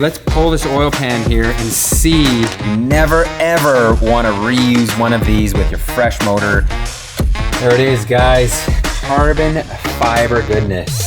Let's pull this oil pan here and see. You never ever want to reuse one of these with your fresh motor. There it is, guys. Carbon fiber goodness.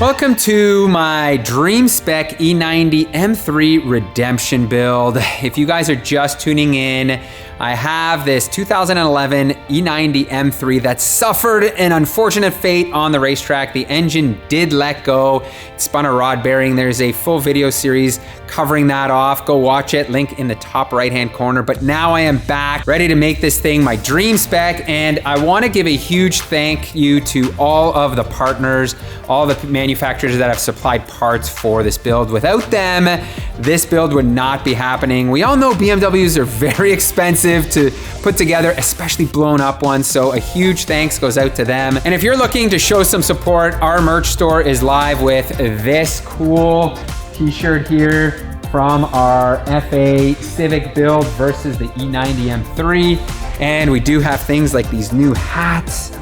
Welcome to my Dream Spec E90 M3 redemption build. If you guys are just tuning in, I have this 2011 E90 M3 that suffered an unfortunate fate on the racetrack. The engine did let go. It spun a rod bearing. There's a full video series covering that off. Go watch it, link in the top right-hand corner. But now I am back, ready to make this thing my Dream Spec, and I want to give a huge thank you to all of the partners, all the manufacturers that have supplied parts for this build. Without them, this build would not be happening. We all know BMWs are very expensive to put together, especially blown up ones, so a huge thanks goes out to them. And if you're looking to show some support, our merch store is live with this cool t-shirt here from our FA Civic build versus the E90 M3. And we do have things like these new hats,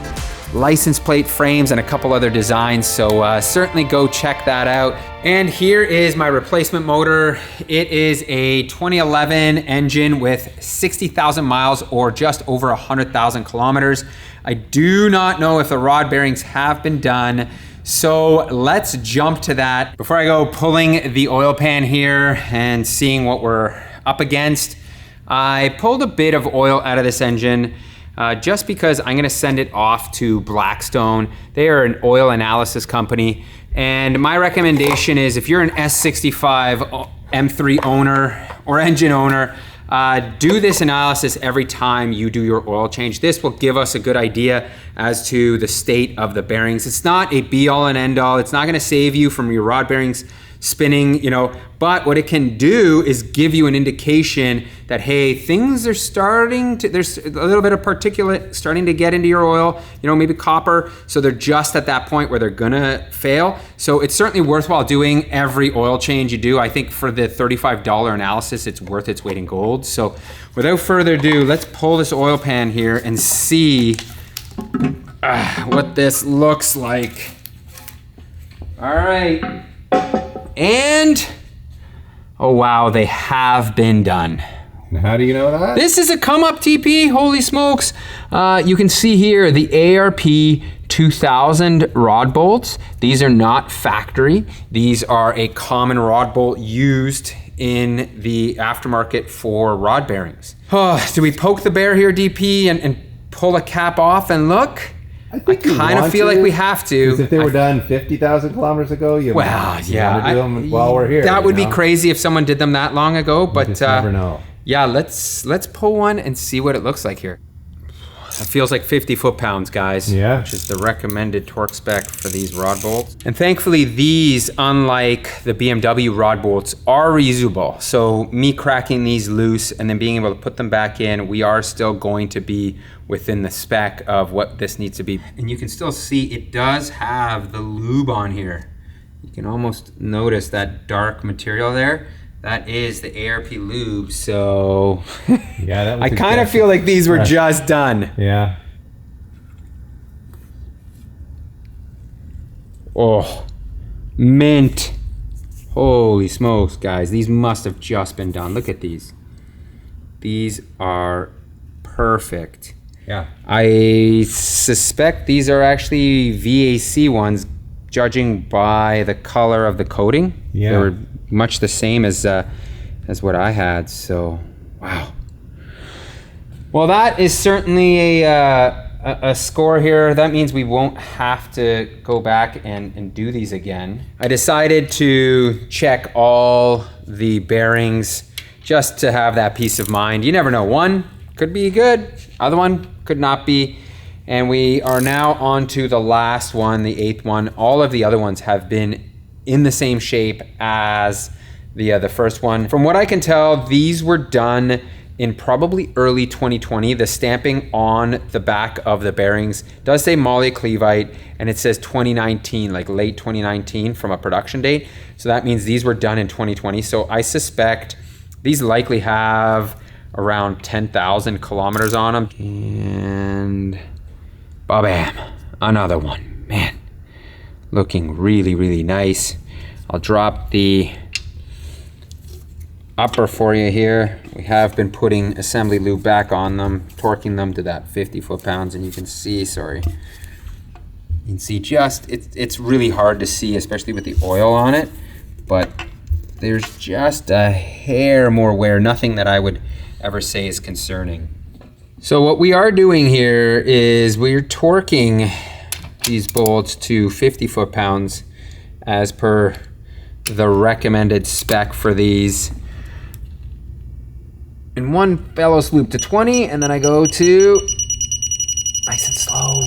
license plate frames, and a couple other designs, so certainly go check that out. And here is my replacement motor. It is a 2011 engine with 60,000 miles or just over 100,000 kilometers. I do not know if the rod bearings have been done, so let's jump to that. Before I go pulling the oil pan here and seeing what we're up against, I pulled a bit of oil out of this engine just because I'm gonna send it off to Blackstone. They are an oil analysis company. And my recommendation is if you're an S65 M3 owner or engine owner, do this analysis every time you do your oil change. This will give us a good idea as to the state of the bearings. It's not a be all and end all. It's not gonna save you from your rod bearings spinning, but what it can do is give you an indication that, hey, things are starting to, there's a little bit of particulate starting to get into your oil, maybe copper, so they're just at that point where they're gonna fail. So it's certainly worthwhile doing every oil change you do. I think for the $35 analysis, it's worth its weight in gold. So without further ado, let's pull this oil pan here and see what this looks like. All right. And, oh wow, they have been done. How do you know that? This is a come up TP, holy smokes. You can see here the ARP 2000 rod bolts. These are not factory. These are a common rod bolt used in the aftermarket for rod bearings. Oh, do we poke the bear here, DP, and pull a cap off and look? I kind of feel like we have to. Because if they were done 50,000 kilometers ago, you want to do them while we're here. That would be crazy if someone did them that long ago, but you just never know. Yeah, let's pull one and see what it looks like here. It feels like 50 foot-pounds, guys. Yeah. Which is the recommended torque spec for these rod bolts. And thankfully these, unlike the BMW rod bolts, are reusable. So me cracking these loose and then being able to put them back in, we are still going to be within the spec of what this needs to be. And you can still see it does have the lube on here. You can almost notice that dark material there. That is the ARP lube, so yeah, that was I kind of feel like these were just done. Yeah. Oh, mint. Holy smokes, guys. These must have just been done. Look at these. These are perfect. Yeah. I suspect these are actually VAC ones, judging by the color of the coating. Yeah. They were much the same as what I had, so wow. Well, that is certainly a score here. That means we won't have to go back and do these again. I decided to check all the bearings just to have that peace of mind. You never know, one could be good, other one could not be. And we are now on to the last one, the 8th one. All of the other ones have been in the same shape as the first one. From what I can tell, these were done in probably early 2020. The stamping on the back of the bearings does say molyclevite, and it says 2019, like late 2019 from a production date. So that means these were done in 2020. So I suspect these likely have around 10,000 kilometers on them. And ba-bam, another one. Man, looking really, really nice. I'll drop the upper for you here. We have been putting assembly lube back on them, torquing them to that 50 foot-pounds, and you can see, sorry, you can see just, it's really hard to see, especially with the oil on it, but there's just a hair more wear, nothing that I would ever say is concerning. So what we are doing here is we're torquing these bolts to 50 foot-pounds as per the recommended spec for these. In one bellows loop to 20, and then I go to nice and slow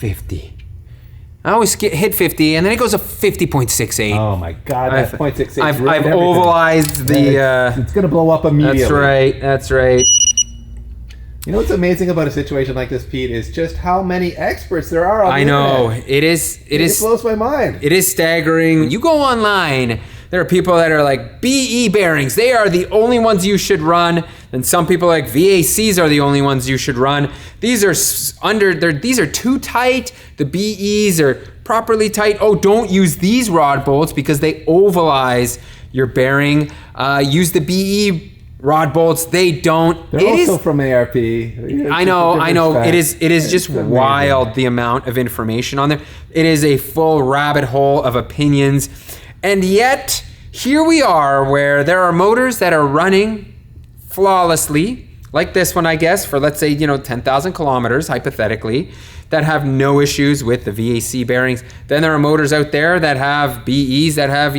50. I always hit 50, and then it goes to 50.68. Oh my God, that 0.68. I've ovalized the. It's gonna blow up immediately. That's right. That's right. You know what's amazing about a situation like this, Pete, is just how many experts there are on the internet. It is. It blows my mind. It is staggering. When you go online, there are people that are like, BE bearings, they are the only ones you should run. And some people like VACs are the only ones you should run. These are too tight. The BEs are properly tight. Oh, don't use these rod bolts because they ovalize your bearing. Use the BE rod bolts, they don't. They're also from ARP. I know. It is just wild, the amount of information on there. It is a full rabbit hole of opinions. And yet, here we are where there are motors that are running flawlessly, like this one, I guess, for let's say, 10,000 kilometers, hypothetically, that have no issues with the VAC bearings. Then there are motors out there that have BEs that have,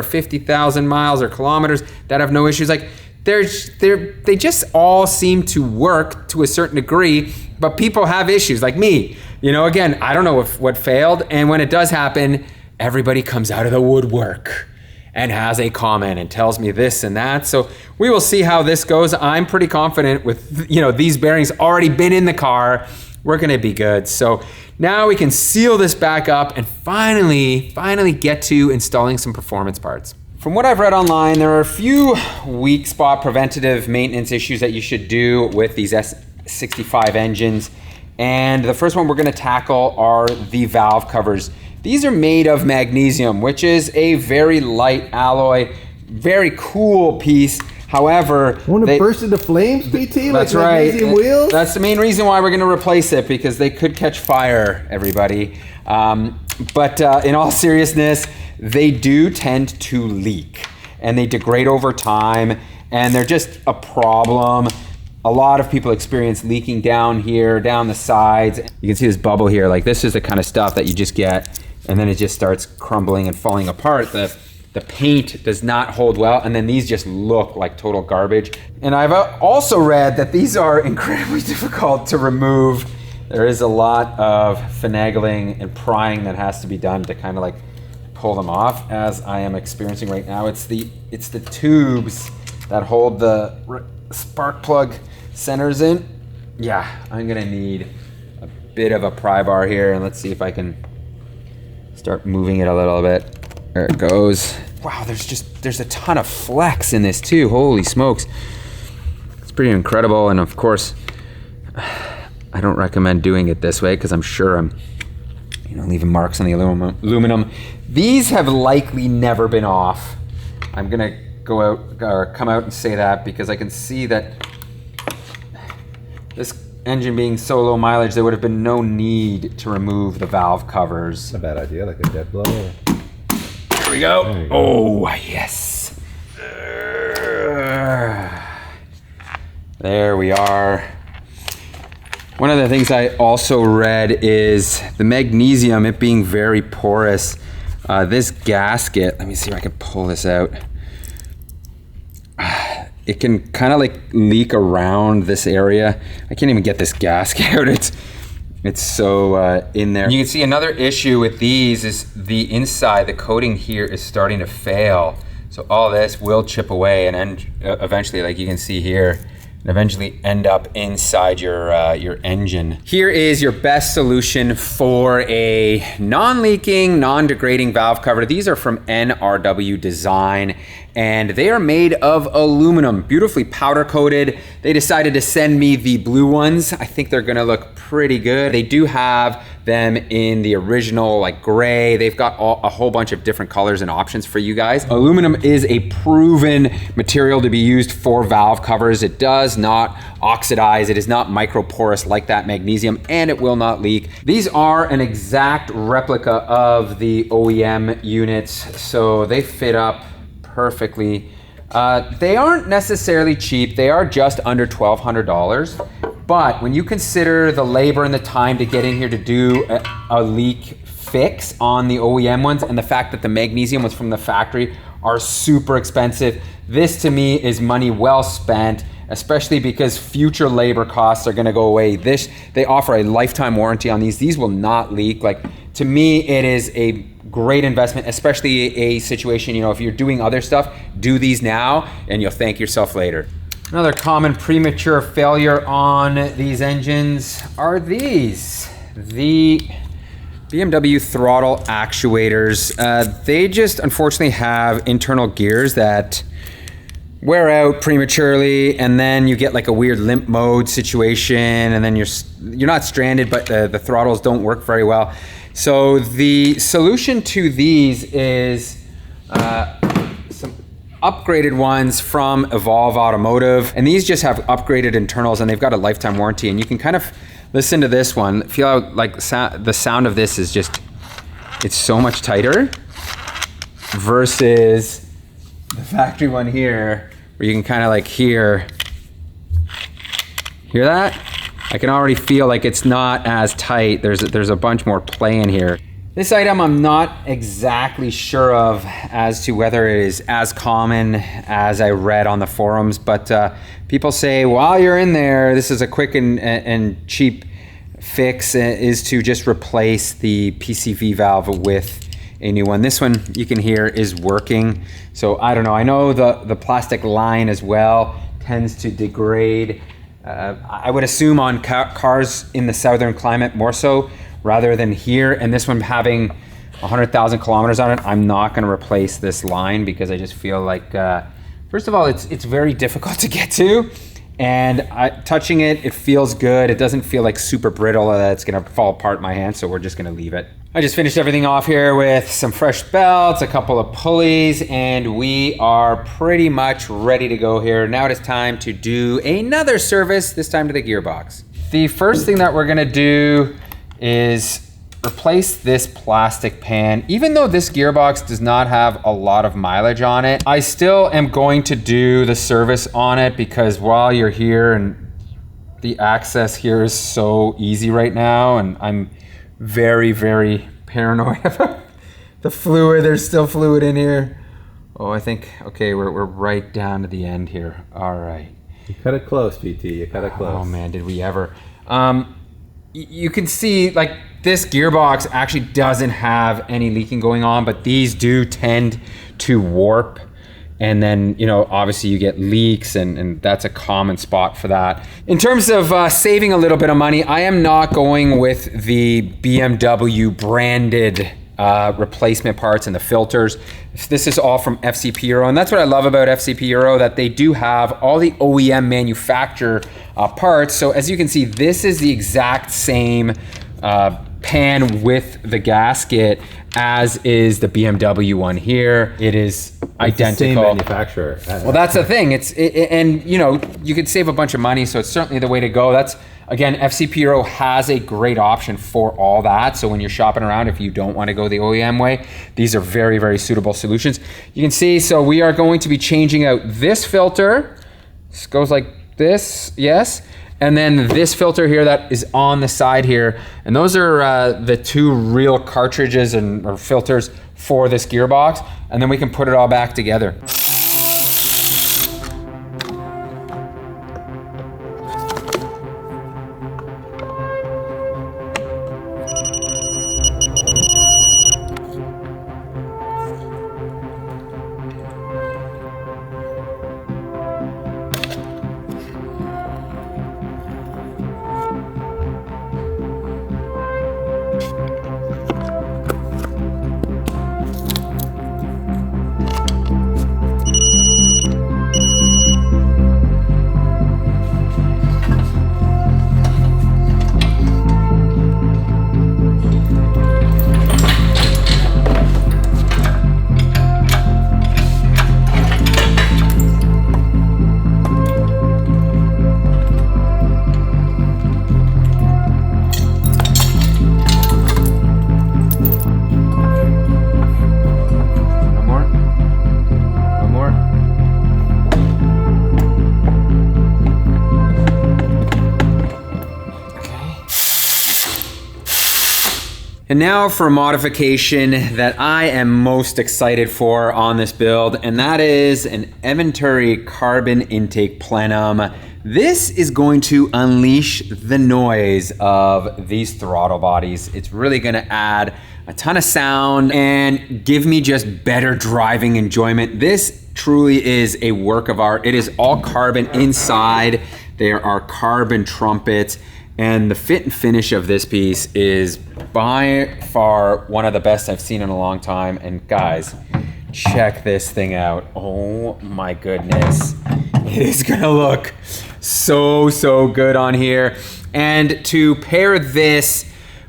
50,000 miles or kilometers that have no issues. Like, they just all seem to work to a certain degree, but people have issues like me. Again, I don't know what failed, and when it does happen, everybody comes out of the woodwork and has a comment and tells me this and that. So we will see how this goes. I'm pretty confident with, these bearings already been in the car. We're gonna be good. So now we can seal this back up and finally get to installing some performance parts. From what I've read online, there are a few weak spot preventative maintenance issues that you should do with these S65 engines. And the first one we're gonna tackle are the valve covers. These are made of magnesium, which is a very light alloy, very cool piece. However, won't it burst into flames, BT? That's like right. Magnesium wheels? That's the main reason why we're gonna replace it, because they could catch fire, everybody. But in all seriousness, they do tend to leak and they degrade over time, and they're just a problem. A lot of people experience leaking down here, down the sides. You can see this bubble here. Like, this is the kind of stuff that you just get and then it just starts crumbling and falling apart. The paint does not hold well, and then these just look like total garbage. And I've also read that these are incredibly difficult to remove. There is a lot of finagling and prying that has to be done to kind of like pull them off, as I am experiencing right now. It's the tubes that hold the spark plug centers in. Yeah, I'm gonna need a bit of a pry bar here, and let's see if I can start moving it a little bit. There it goes. Wow, there's a ton of flex in this too. Holy smokes. It's pretty incredible, and of course, I don't recommend doing it this way because I'm sure I'm leaving marks on the aluminum. These have likely never been off. I'm gonna come out and say that because I can see that this engine being so low mileage, there would have been no need to remove the valve covers. Not a bad idea, like a dead blow. Here we go. Oh, yes. There we are. One of the things I also read is the magnesium, it being very porous. This gasket, let me see if I can pull this out. It can kind of like leak around this area. I can't even get this gasket out. It's so in there. You can see another issue with these is the inside, the coating here is starting to fail. So all this will chip away and eventually, like you can see here, and eventually end up inside your engine. Here is your best solution for a non-leaking, non-degrading valve cover. These are from NRW Design, and they are made of aluminum, beautifully powder coated. They decided to send me the blue ones. I think they're gonna look pretty good. They do have them in the original like gray. They've got a whole bunch of different colors and options for you guys. Aluminum is a proven material to be used for valve covers. It does not oxidize. It is not microporous like that magnesium, and it will not leak. These are an exact replica of the OEM units, so they fit up perfectly. They aren't necessarily cheap. They are just under $1,200. But when you consider the labor and the time to get in here to do a leak fix on the OEM ones, and the fact that the magnesium ones from the factory are super expensive, this to me is money well spent, especially because future labor costs are gonna go away. They offer a lifetime warranty on these. These will not leak. Like, to me, it is a great investment, especially a situation, you know, if you're doing other stuff, do these now and you'll thank yourself later. Another common premature failure on these engines are these, the BMW throttle actuators. They just unfortunately have internal gears that wear out prematurely, and then you get like a weird limp mode situation, and then you're not stranded, but the throttles don't work very well. So the solution to these is some upgraded ones from Evolve Automotive, and these just have upgraded internals, and they've got a lifetime warranty. And you can kind of listen to this one, feel how like the sound of this is just, it's so much tighter versus the factory one here, where you can kind of like hear that? I can already feel like it's not as tight. There's a bunch more play in here. This item I'm not exactly sure of as to whether it is as common as I read on the forums, but people say while you're in there, this is a quick and cheap fix, is to just replace the PCV valve with a new one. This one you can hear is working. So I don't know. I know the plastic line as well tends to degrade. I would assume on cars in the southern climate more so rather than here. And this one having 100,000 kilometers on it, I'm not going to replace this line because I just feel like, first of all, it's very difficult to get to. And touching it, it feels good. It doesn't feel like super brittle that it's gonna fall apart in my hand, so we're just gonna leave it. I just finished everything off here with some fresh belts, a couple of pulleys, and we are pretty much ready to go here. Now it is time to do another service, this time to the gearbox. The first thing that we're gonna do is replace this plastic pan. Even though this gearbox does not have a lot of mileage on it, I still am going to do the service on it because while you're here, and the access here is so easy right now, and I'm very, very paranoid about the fluid. There's still fluid in here. Oh, I think, okay, we're right down to the end here. All right. You cut it close, PT, you cut it close. Oh man, did we ever. You can see like this gearbox actually doesn't have any leaking going on, but these do tend to warp. And then, you know, obviously you get leaks, and that's a common spot for that. In terms of saving a little bit of money, I am not going with the BMW branded replacement parts and the filters. This is all from FCP Euro, and that's what I love about FCP Euro, that they do have all the OEM manufacturer parts. So as you can see, this is the exact same pan with the gasket as is the BMW one here. It is identical. The same manufacturer. Well, that's the thing. And you know, you could save a bunch of money, so it's certainly the way to go. That's, again, FCP Euro has a great option for all that. So when you're shopping around, if you don't want to go the OEM way, these are very, very suitable solutions. You can see, so we are going to be changing out this filter. This goes like this, yes. And then this filter here that is on the side here. And those are the two real cartridges or filters for this gearbox. And then we can put it all back together. And now for a modification that I am most excited for on this build, and that is an Venturi carbon intake plenum. This is going to unleash the noise of these throttle bodies. It's really gonna add a ton of sound and give me just better driving enjoyment. This truly is a work of art. It is all carbon inside. There are carbon trumpets. And the fit and finish of this piece is by far one of the best I've seen in a long time. And guys, check this thing out. Oh my goodness. It is gonna look so good on here. And to pair this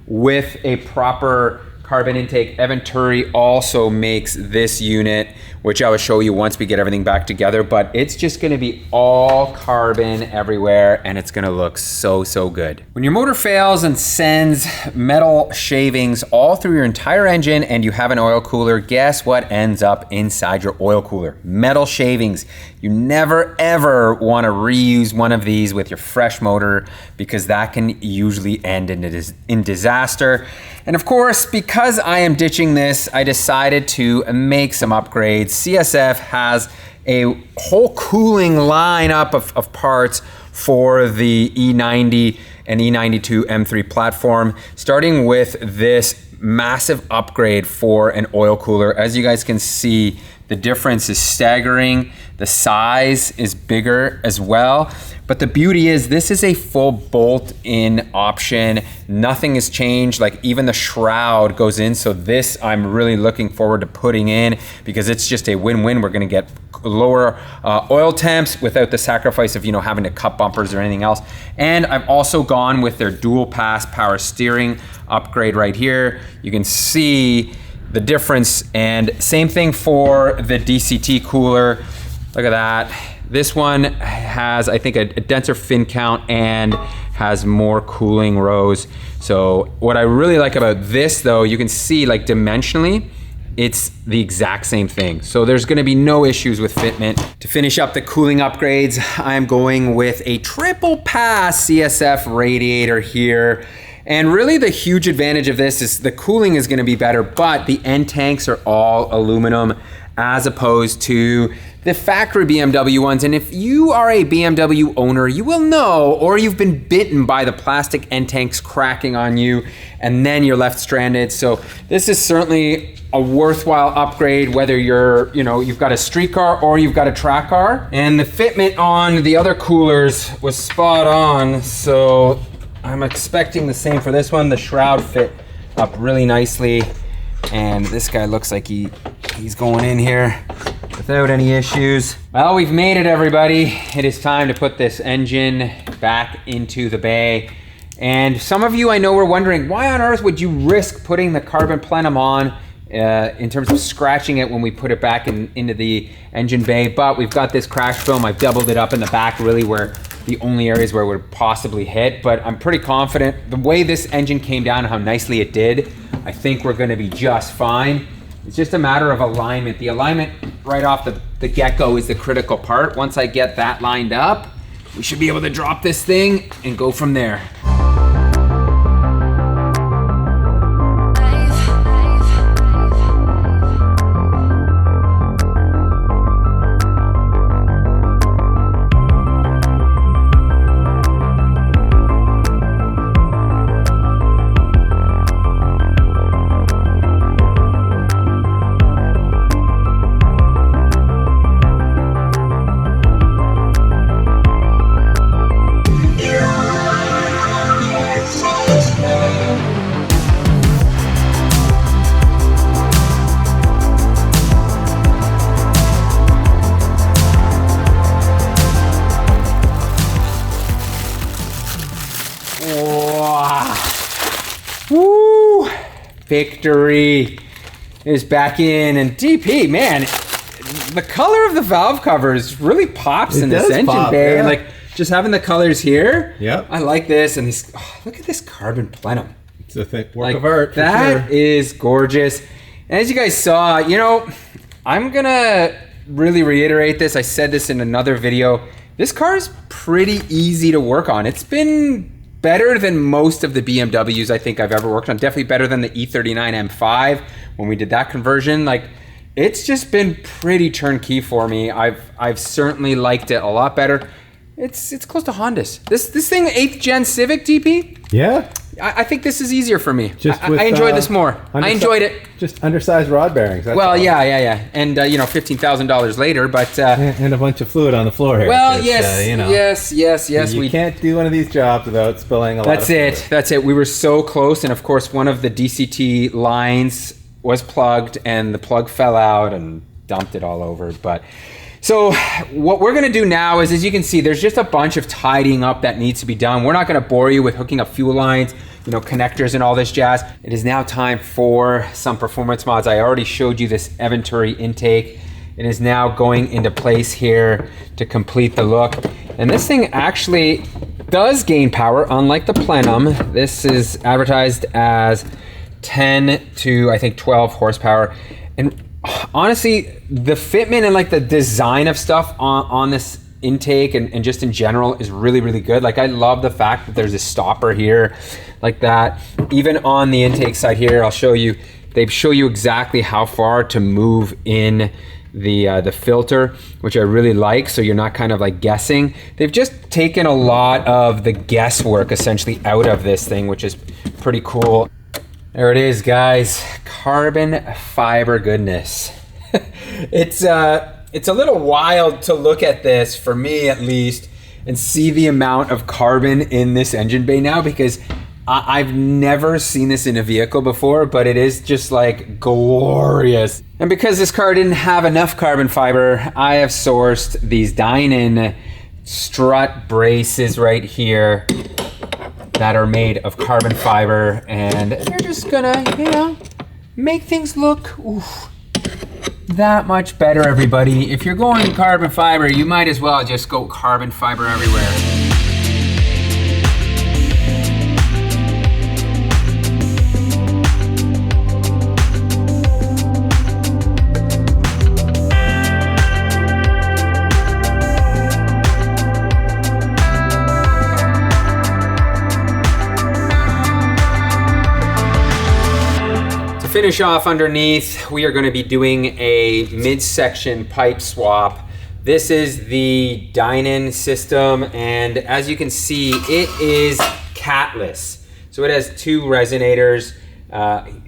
with a proper carbon intake, Venturi also makes this unit, which I will show you once we get everything back together, but it's just gonna be all carbon everywhere and it's gonna look so good. When your motor fails and sends metal shavings all through your entire engine and you have an oil cooler, guess what ends up inside your oil cooler? Metal shavings. You never ever wanna reuse one of these with your fresh motor because that can usually end in disaster. And of course, because I am ditching this, I decided to make some upgrades. CSF has a whole cooling lineup of parts for the E90 and E92 M3 platform, starting with this massive upgrade for an oil cooler. As you guys can see, the difference is staggering. The size is bigger as well. But the beauty is this is a full bolt-in option. Nothing has changed, like even the shroud goes in. So this I'm really looking forward to putting in because it's just a win-win. We're gonna get lower oil temps without the sacrifice of having to cut bumpers or anything else. And I've also gone with their dual pass power steering upgrade right here. You can see the difference, and same thing for the DCT cooler. Look at that. This one has, I think, a denser fin count and has more cooling rows. So what I really like about this though, you can see like dimensionally, it's the exact same thing. So there's gonna be no issues with fitment. To finish up the cooling upgrades, I'm going with a triple pass CSF radiator here. And really the huge advantage of this is the cooling is gonna be better, but the end tanks are all aluminum as opposed to the factory BMW ones. And if you are a BMW owner, you will know, or you've been bitten by the plastic end tanks cracking on you and then you're left stranded. So this is certainly a worthwhile upgrade, whether you've got a street car or you've got a track car. And the fitment on the other coolers was spot on. So I'm expecting the same for this one. The shroud fit up really nicely. And this guy looks like he's going in here without any issues. Well, we've made it, everybody. It is time to put this engine back into the bay. And some of you I know were wondering, why on earth would you risk putting the carbon plenum on in terms of scratching it when we put it back into the engine bay? But we've got this crash film. I've doubled it up in the back, really where the only areas where it would possibly hit. But I'm pretty confident the way this engine came down and how nicely it did, I think we're gonna be just fine. It's just a matter of alignment. The alignment right off the get-go is the critical part. Once I get that lined up, we should be able to drop this thing and go from there. Woo! Victory is back in, and DP, man, the color of the valve covers really pops in this engine bay. Yeah. Like just having the colors here. Yep. I like this, and this. Oh, look at this carbon plenum. It's a thick work of art. That is gorgeous. And as you guys saw, I'm gonna really reiterate this. I said this in another video. This car is pretty easy to work on. It's been better than most of the BMWs I think I've ever worked on. Definitely better than the E39 M5 when we did that conversion. Like, it's just been pretty turnkey for me. I've certainly liked it a lot better. It's close to Honda's. This thing, 8th gen Civic DP. Yeah. I think this is easier for me. I enjoyed this more. I enjoyed it. Just undersized rod bearings. That's well, all. yeah. And, $15,000 later, but... and a bunch of fluid on the floor here. Well, yes. You can't do one of these jobs without spilling a lot of fluid. That's it. We were so close, and of course, one of the DCT lines was plugged, and the plug fell out and dumped it all over, but... So what we're gonna do now is, as you can see, there's just a bunch of tidying up that needs to be done. We're not gonna bore you with hooking up fuel lines, connectors and all this jazz. It is now time for some performance mods. I already showed you this Venturi intake. It is now going into place here to complete the look. And this thing actually does gain power, unlike the plenum. This is advertised as 10 to, I think, 12 horsepower. And honestly, the fitment and like the design of stuff on this intake and just in general is really, really good. Like, I love the fact that there's a stopper here like that. Even on the intake side here, I'll show you, they show you exactly how far to move in the filter, which I really like, so you're not kind of like guessing. They've just taken a lot of the guesswork essentially out of this thing, which is pretty cool. There it is, guys. Carbon fiber goodness. It's a little wild to look at this, for me at least, and see the amount of carbon in this engine bay now, because I've never seen this in a vehicle before, but it is just like glorious. And because this car didn't have enough carbon fiber, I have sourced these Dynon strut braces right here that are made of carbon fiber, and they're just gonna, make things look that much better, everybody. If you're going carbon fiber, you might as well just go carbon fiber everywhere. Finish off underneath, we are going to be doing a midsection pipe swap. This is the Dynon system, and as you can see, it is catless. So it has 2 resonators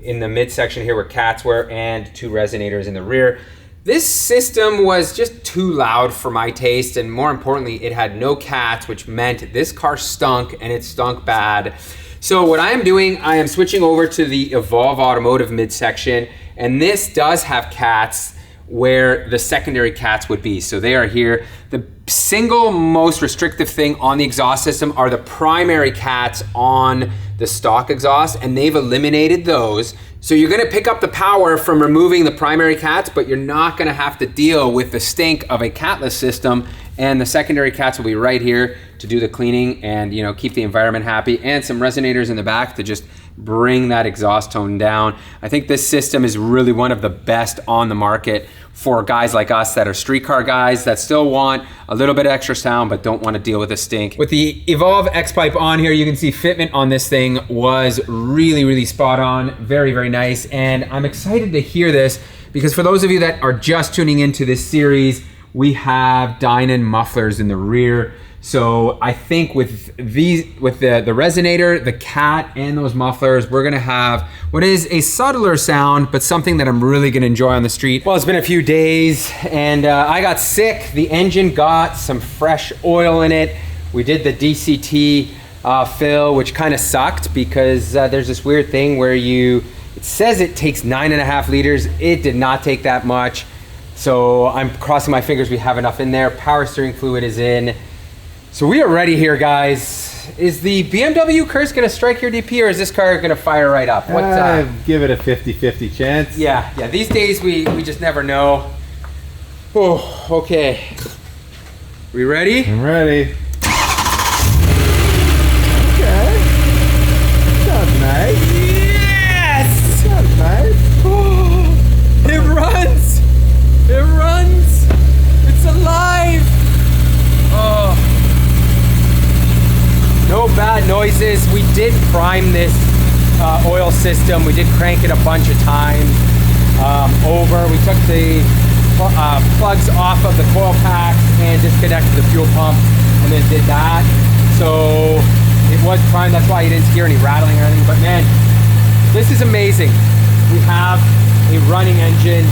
in the midsection here where cats were, and 2 resonators in the rear. This system was just too loud for my taste, and more importantly, it had no cats, which meant this car stunk, and it stunk bad. So what I am doing, I am switching over to the Evolve Automotive midsection, and this does have cats where the secondary cats would be. So they are here. The single most restrictive thing on the exhaust system are the primary cats on the stock exhaust, and they've eliminated those. So you're gonna pick up the power from removing the primary cats, but you're not gonna have to deal with the stink of a catless system, and the secondary cats will be right here to do the cleaning and keep the environment happy, and some resonators in the back to just bring that exhaust tone down. I think this system is really one of the best on the market for guys like us that are street car guys that still want a little bit of extra sound but don't want to deal with the stink. With the Evolve X-Pipe on here, you can see fitment on this thing was really, really spot on. Very, very nice. And I'm excited to hear this because for those of you that are just tuning into this series, we have Dynon mufflers in the rear. So I think with the resonator, the cat, and those mufflers, we're gonna have what is a subtler sound, but something that I'm really gonna enjoy on the street. Well, it's been a few days, and I got sick. The engine got some fresh oil in it. We did the DCT fill, which kind of sucked because there's this weird thing where it says it takes 9.5 liters. It did not take that much. So I'm crossing my fingers we have enough in there. Power steering fluid is in. So we are ready here, guys. Is the BMW curse gonna strike your DP, or is this car gonna fire right up? Give it a 50-50 chance. Yeah, these days we just never know. Oh, okay. We ready? I'm ready. Okay. Sounds nice. Yes! Sounds nice. Oh, it runs! It runs! It's alive! Oh. No bad noises. prime this oil system. We did crank it a bunch of times over. We took the plugs off of the coil packs and disconnected the fuel pump and then did that. So it was primed, that's why you didn't hear any rattling or anything. But man, this is amazing. We have a running engine.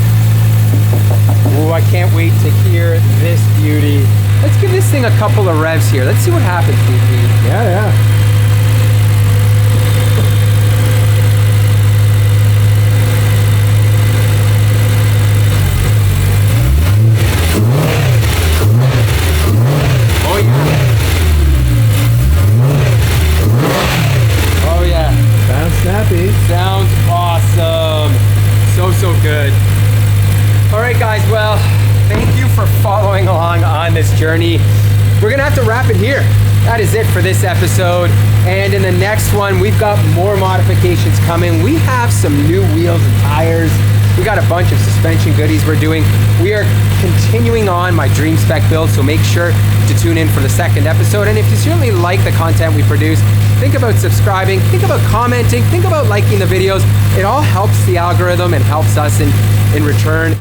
Oh, I can't wait to hear this beauty. Let's give this thing a couple of revs here. Let's see what happens, DP. Yeah. Snappy. Sounds awesome. So good. All right, guys. Well, thank you for following along on this journey. We're gonna have to wrap it here. That is it for this episode. And in the next one, we've got more modifications coming. We have some new wheels and tires. We got a bunch of suspension goodies we're doing. We are continuing on my Dream Spec build, so make sure to tune in for the second episode. And if you certainly like the content we produce, think about subscribing, think about commenting, think about liking the videos. It all helps the algorithm and helps us in return.